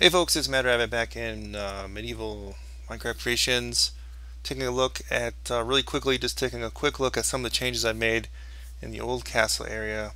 Hey folks, it's Matt Rabbit back in Medieval Minecraft Creations, taking a look at, really quickly, just taking a quick look at some of the changes I made in the old castle area.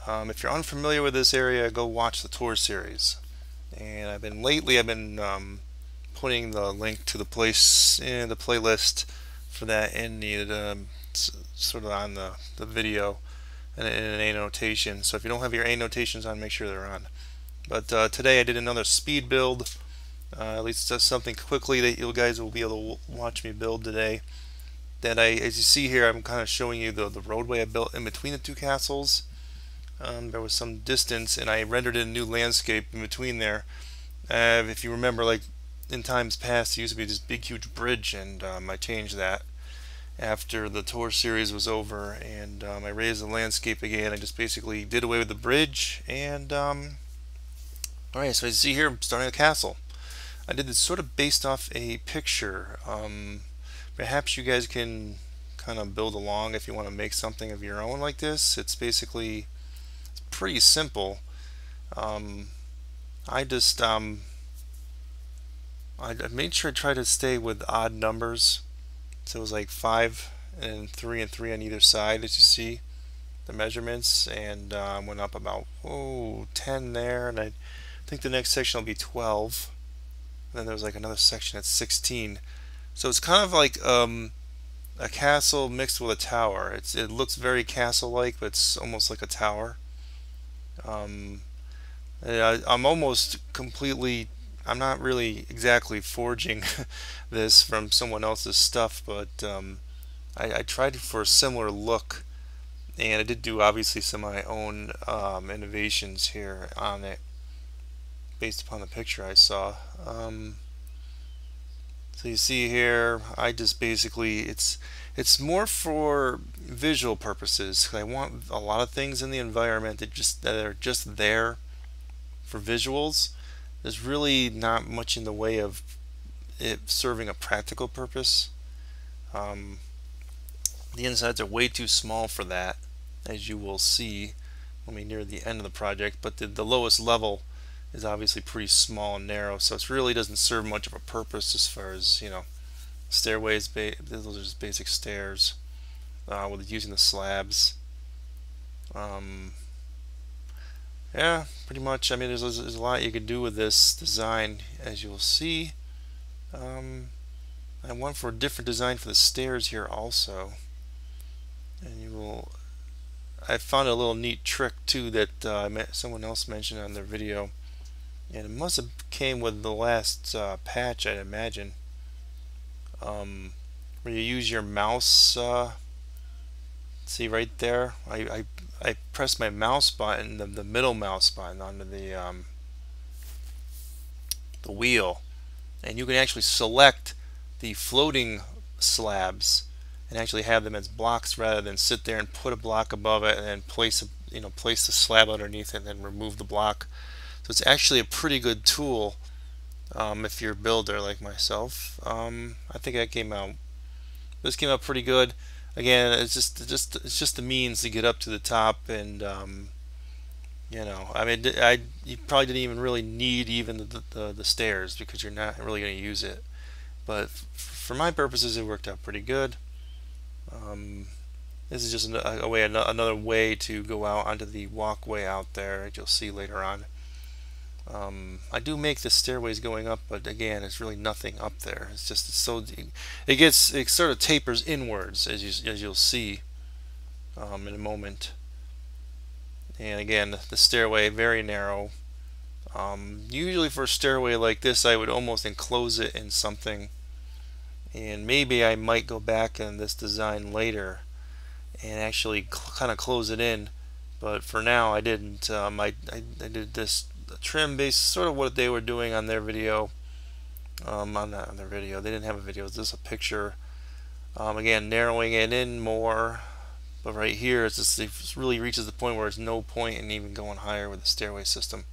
If you're unfamiliar with this area, go watch the tour series. And lately I've been putting the link to the place in the playlist for that in the, sort of on the video and in an annotation. So if you don't have your annotations on, make sure they're on. But today I did another speed build, at least just something quickly that you guys will be able to watch me build today. As you see here, I'm kind of showing you the roadway I built in between the two castles. There was some distance, and I rendered in a new landscape in between there. If you remember, like in times past, there used to be this big, huge bridge, and I changed that after the tour series was over, and I raised the landscape again. I just basically did away with the bridge, and alright, so as you see here, I'm starting a castle. I did this sort of based off a picture. Perhaps you guys can kind of build along if you want to make something of your own like this. It's pretty simple. I just I made sure I try to stay with odd numbers. So it was like 5 and 3 and 3 on either side, as you see the measurements, and went up about 10 there, and I think the next section will be 12. And then there's like another section at 16. So it's kind of like a castle mixed with a tower. It looks very castle-like, but it's almost like a tower. I'm almost completely. I'm not really exactly forging this from someone else's stuff, but I tried for a similar look, and I did do obviously some of my own innovations here on it based upon the picture I saw. So you see here, I just basically it's more for visual purposes. I want a lot of things in the environment that are just there for visuals. There's really not much in the way of it serving a practical purpose. The insides are way too small for that, as you will see when we near the end of the project, but the lowest level is obviously pretty small and narrow, so it really doesn't serve much of a purpose as far as, stairways. Those are just basic stairs with using the slabs. Yeah, pretty much. I mean, there's a lot you can do with this design, as you'll see. I went for a different design for the stairs here also, and I found a little neat trick too that someone else mentioned on their video, and it must have came with the last patch, I'd imagine, where you use your mouse. See right there, I press my mouse button, the middle mouse button, onto the wheel, and you can actually select the floating slabs and actually have them as blocks rather than sit there and put a block above it and then place the slab underneath it and then remove the block. So it's actually a pretty good tool if you're a builder like myself. I think this came out pretty good. Again, it's just the means to get up to the top, and I mean, you probably didn't even really need even the stairs because you're not really going to use it. But for my purposes, it worked out pretty good. This is just another way to go out onto the walkway out there, as you'll see later on. I do make the stairways going up, but again, it's really nothing up there. It sort of tapers inwards, as you'll see in a moment. And again, the stairway very narrow. Usually for a stairway like this, I would almost enclose it in something, and maybe I might go back in this design later and actually kind of close it in. But for now, I didn't. I did this trim base, sort of what they were doing on their video. On their video, they didn't have a video. It's just a picture. Again, narrowing it in more. But right here, it really reaches the point where there's no point in even going higher with the stairway system.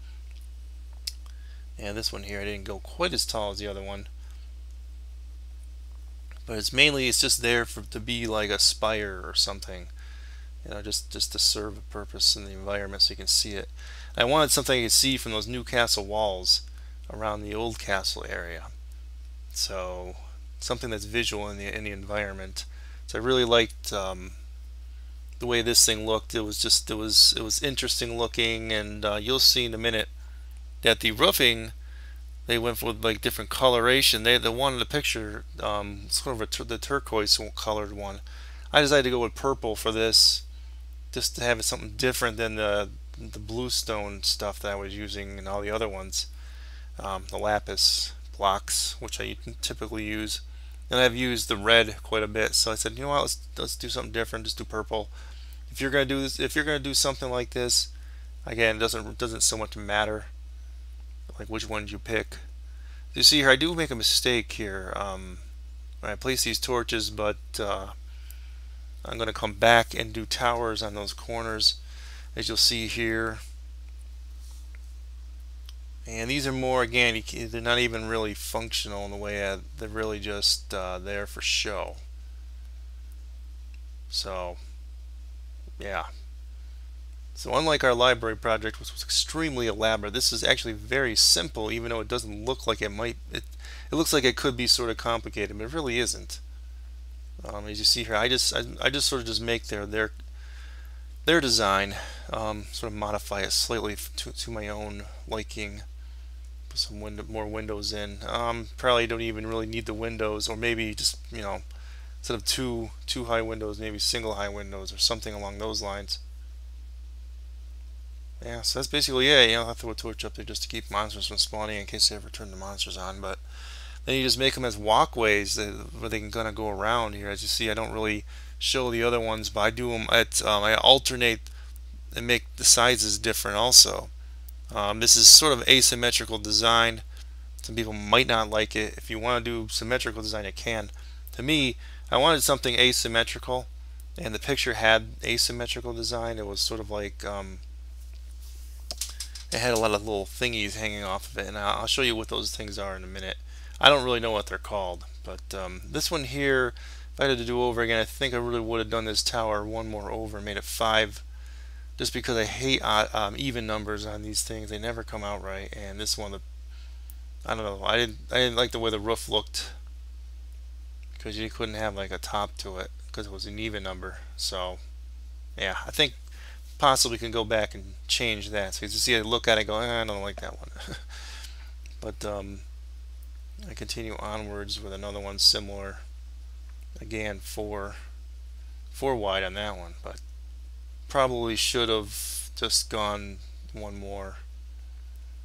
And this one here, I didn't go quite as tall as the other one. But it's just there to be like a spire or something. Just to serve a purpose in the environment so you can see it. I wanted something you could see from those new castle walls. around the old castle area. So something that's visual in the environment. So I really liked the way this thing looked. It was interesting looking, and you'll see in a minute that the roofing, they went for like different coloration. The one in the picture, sort of the turquoise colored one. I decided to go with purple for this, just to have it something different than the bluestone stuff that I was using in all the other ones. The lapis blocks, which I typically use, and I've used the red quite a bit. So I said, you know what, let's do something different. Just do purple. If you're gonna do this, if you're gonna do something like this, again, it doesn't so much matter like which ones you pick. You see here, I do make a mistake here when I place these torches, but I'm going to come back and do towers on those corners, as you'll see here. And these are more, again, they're not even really functional in the way they're really just there for show. So, yeah. So unlike our library project, which was extremely elaborate, this is actually very simple, even though it doesn't look like it might. It looks like it could be sort of complicated, but it really isn't. As you see here, I just sort of just make their design, sort of modify it slightly to my own liking. Put some more windows in. Probably don't even really need the windows, or maybe just, you know, instead of two high windows, maybe single high windows or something along those lines. Yeah, so that's basically it. You know, I'll throw a torch up there just to keep monsters from spawning in case they ever turn the monsters on. But then you just make them as walkways where they can kind of go around here. As you see, I don't really show the other ones, but I do them at I alternate and make the sizes different also. This is sort of asymmetrical design. Some people might not like it. If you want to do symmetrical design, it can. To me, I wanted something asymmetrical, and the picture had asymmetrical design. It was sort of like it had a lot of little thingies hanging off of it, and I'll show you what those things are in a minute. I don't really know what they're called, but this one here, if I had to do over again, I think I really would have done this tower one more over, made it 5, just because I hate even numbers on these things. They never come out right. And this one, I don't know, I didn't like the way the roof looked, because you couldn't have like a top to it because it was an even number. So yeah, I think possibly can go back and change that. So you see, I look at it and go, I don't like that one. But I continue onwards with another one similar. Again, 4 wide on that one, but probably should have just gone one more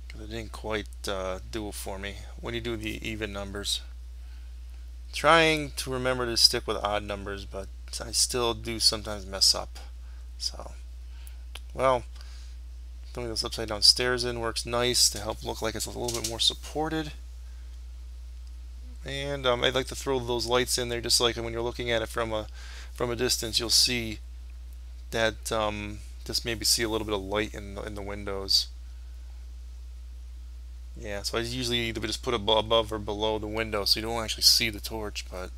because it didn't quite do it for me when you do the even numbers. Trying to remember to stick with odd numbers, but I still do sometimes mess up. So, well, throwing those upside down stairs in works nice to help look like it's a little bit more supported. And I'd like to throw those lights in there, just like when you're looking at it from a distance. You'll see that just maybe see a little bit of light in the windows. Yeah, so I usually either just put it above or below the window so you don't actually see the torch. But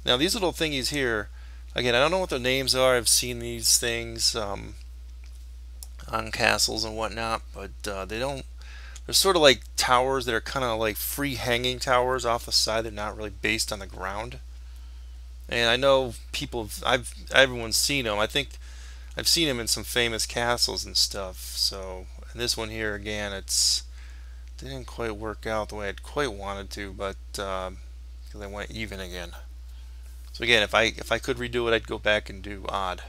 now these little thingies here, again, I don't know what their names are. I've seen these things on castles and whatnot, but they don't. They're sort of like towers that are kind of like free hanging towers off the side. They're not really based on the ground. And I know people, everyone's seen them. I think I've seen them in some famous castles and stuff. So, and this one here again, it didn't quite work out the way I'd quite wanted to, but because I went even again. So again, if I could redo it, I'd go back and do odd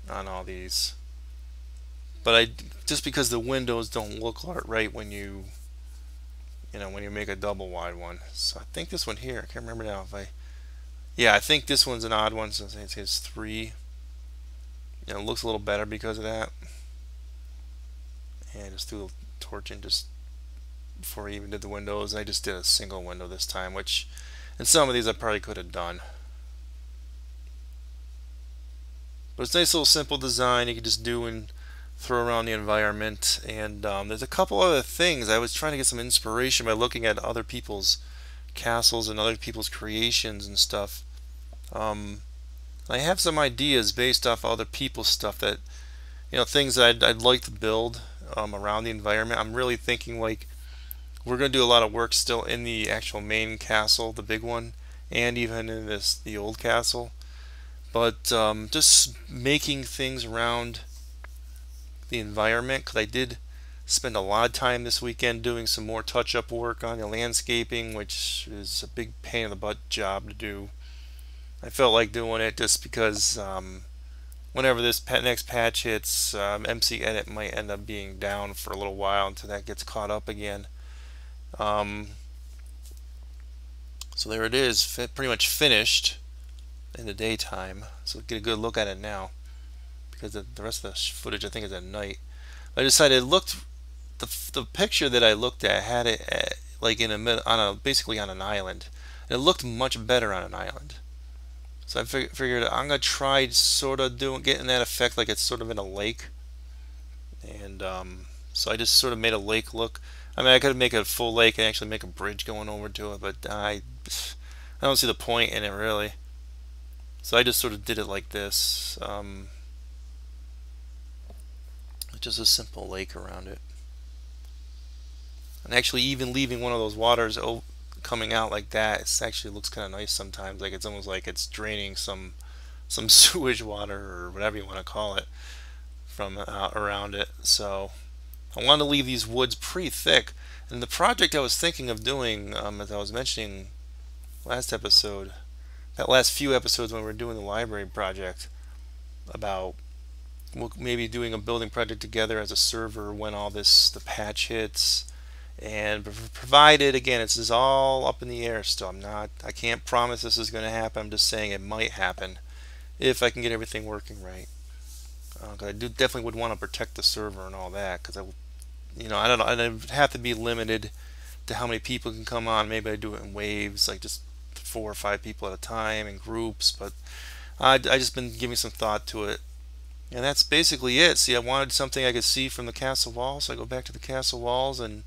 on all these. But just because the windows don't look right when you make a double wide one. So I think this one here, I can't remember now yeah, I think this one's an odd one, so it says 3. It looks a little better because of that. And just threw the torch in just before I even did the windows. I just did a single window this time, which in some of these I probably could have done. But it's a nice little simple design you can just do and throw around the environment. And there's a couple other things. I was trying to get some inspiration by looking at other people's castles and other people's creations and stuff. I have some ideas based off other people's stuff that, things that I'd like to build around the environment. I'm really thinking like We're going to do a lot of work still in the actual main castle, the big one, and even in the old castle. But just making things around the environment, because I did spend a lot of time this weekend doing some more touch-up work on the landscaping, which is a big pain in the butt job to do. I felt like doing it just because whenever this next patch hits, MCEdit might end up being down for a little while until that gets caught up again. So there it is, pretty much finished in the daytime. So get a good look at it now, because the rest of the footage I think is at night. I decided the picture that I looked at had it like in basically on an island, and it looked much better on an island. So I figured I'm gonna try sort of getting that effect like it's sort of in a lake, and so I just sort of made a lake look. I mean, I could make a full lake and actually make a bridge going over to it, but I don't see the point in it really. So I just sort of did it like this, just a simple lake around it. And actually, even leaving one of those waters coming out like that, it actually looks kind of nice sometimes. Like it's almost like it's draining some sewage water or whatever you want to call it from around it. So I want to leave these woods pretty thick. And the project I was thinking of doing, as I was mentioning last episode, that last few episodes when we were doing the library project, about maybe doing a building project together as a server when the patch hits. And provided, again, it's just all up in the air still. I can't promise this is going to happen. I'm just saying it might happen if I can get everything working right. Because I definitely would want to protect the server and all that. Because I don't know. I'd have to be limited to how many people can come on. Maybe I do it in waves, like just 4 or 5 people at a time in groups. But I just been giving some thought to it. And that's basically it. See, I wanted something I could see from the castle walls. So I go back to the castle walls and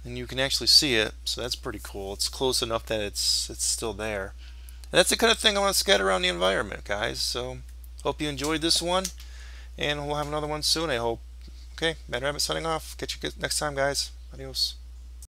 you can actually see it, so that's pretty cool. It's close enough that it's still there. And that's the kind of thing I want to scatter around the environment, guys. So hope you enjoyed this one, and we'll have another one soon, I hope. Okay, Mad Rabbit signing off. Catch you next time, guys. Adios.